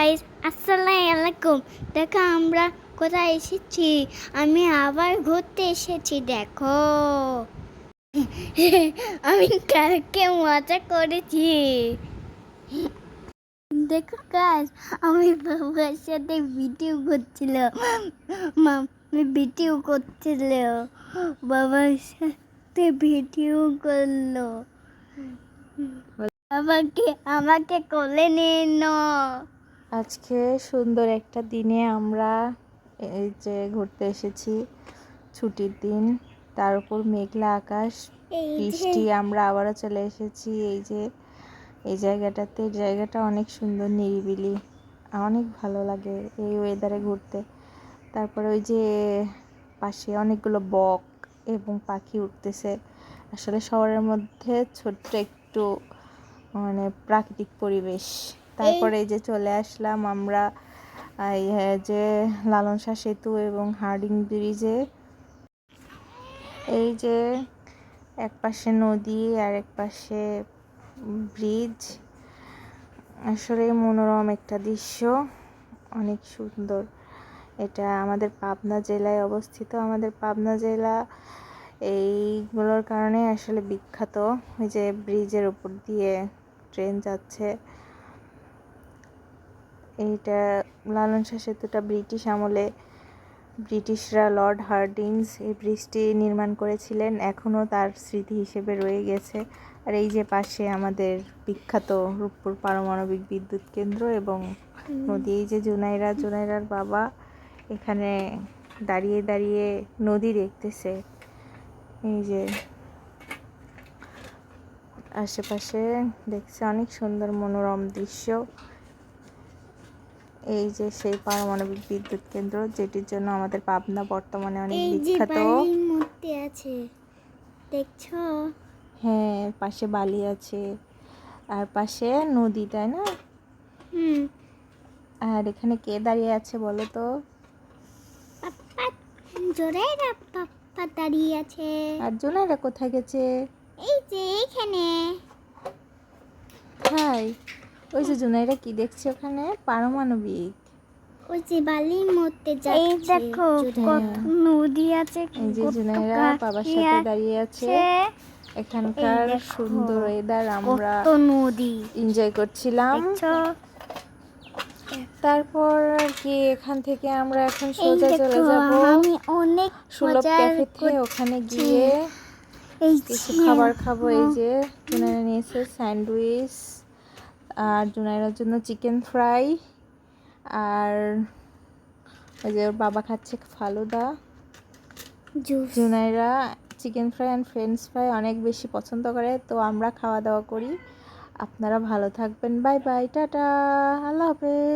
Guys, আসসালামু আলাইকুম। দেখো আমরা কোথায় এসেছি। আমি আবার ঘুরতে এসেছি। দেখো আমি কালকে মজা করেছি। দেখো গাইস, আমি বাবার সাথে ভিডিও করছিলাম। ভিডিও করছিল, বাবার সাথে ভিডিও করলো। আমাকে আমাকে কোলে নিয়ে নাও। আজকে সুন্দর একটা দিনে আমরা এই যে ঘুরতে এসেছি, ছুটির দিন, তার উপর মেঘলা আকাশ, বৃষ্টি। আমরা আবারও চলে এসেছি এই জায়গাটা অনেক সুন্দর, নিরিবিলি, অনেক ভালো লাগে এই ওয়েদারে ঘুরতে। তারপরে ওই যে পাশে অনেকগুলো বক এবং পাখি উঠতেছে। আসলে শহরের মধ্যে ছোট্ট একটু মানে প্রাকৃতিক পরিবেশ। তারপরে এই যে চলে আসলাম আমরা যে লালন শাহ সেতু এবং হার্ডিং ব্রিজে। এই যে এক পাশে নদী আর এক পাশে ব্রিজ, আসলে মনোরম একটা দৃশ্য, অনেক সুন্দর। এটা আমাদের পাবনা জেলায় অবস্থিত। আমাদের পাবনা জেলা এইগুলোর কারণে আসলে বিখ্যাত। ওই যে ব্রিজের উপর দিয়ে ট্রেন যাচ্ছে। এইটা লালন শাহ সেতুটা ব্রিটিশ আমলে ব্রিটিশরা, লর্ড হার্ডিঞ্জ এই ব্রিজটি নির্মাণ করেছিলেন। এখনও তার স্মৃতি হিসেবে রয়ে গেছে। আর এই যে পাশে আমাদের বিখ্যাত রূপপুর পারমাণবিক বিদ্যুৎ কেন্দ্র এবং নদী। এই যে জুনাইরার বাবা এখানে দাঁড়িয়ে দাঁড়িয়ে নদী দেখতেছে। এই যে আশেপাশে দেখছে অনেক সুন্দর মনোরম দৃশ্য। এই যে সেই পারমাণবিক বিদ্যুৎ কেন্দ্র, যেটির জন্য আমাদের পাবনা বর্তমানে অনেক বিখ্যাত। আছে দেখছো? হ্যাঁ, পাশে বালি আছে আর পাশে নদী, তাই না? আর এখানে কে দাঁড়িয়ে আছে বলো তো? জোরাইরা পাপ্পা দাঁড়িয়ে আছে। আর জোনাইরা কোথায় গেছে? এই যে এখানে। হাই, ওই যে জোনাইরা কি দেখছে ওখানে? পারমাণবিক। ওই যে বালির মধ্যে যাচ্ছে। এই দেখো কত নদী আছে। এই যে জুনাইরা বাবার সাথে দাঁড়িয়ে আছে। এখানকার সুন্দর ওয়েদার আমরা এনজয় করছিলাম। তারপর আর কি এখান থেকে আমরা এখন সোজা চলে যাব সুলভ ক্যাফেতে। ওখানে গিয়ে কিছু খাবার খাবো। এই যে জুনাইরা নিয়েছে স্যান্ডউইচ, আর জুনাইরার জন্য চিকেন ফ্রাই, আর ওই যে ওর বাবা খাচ্ছে falooda. Junaira chicken fry and French fry অনেক বেশি পছন্দ করে। তো আমরা খাওয়া দাওয়া করি। আপনারা ভালো থাকবেন। বাই বাই, টাটা, আল্লাহ হাফেজ।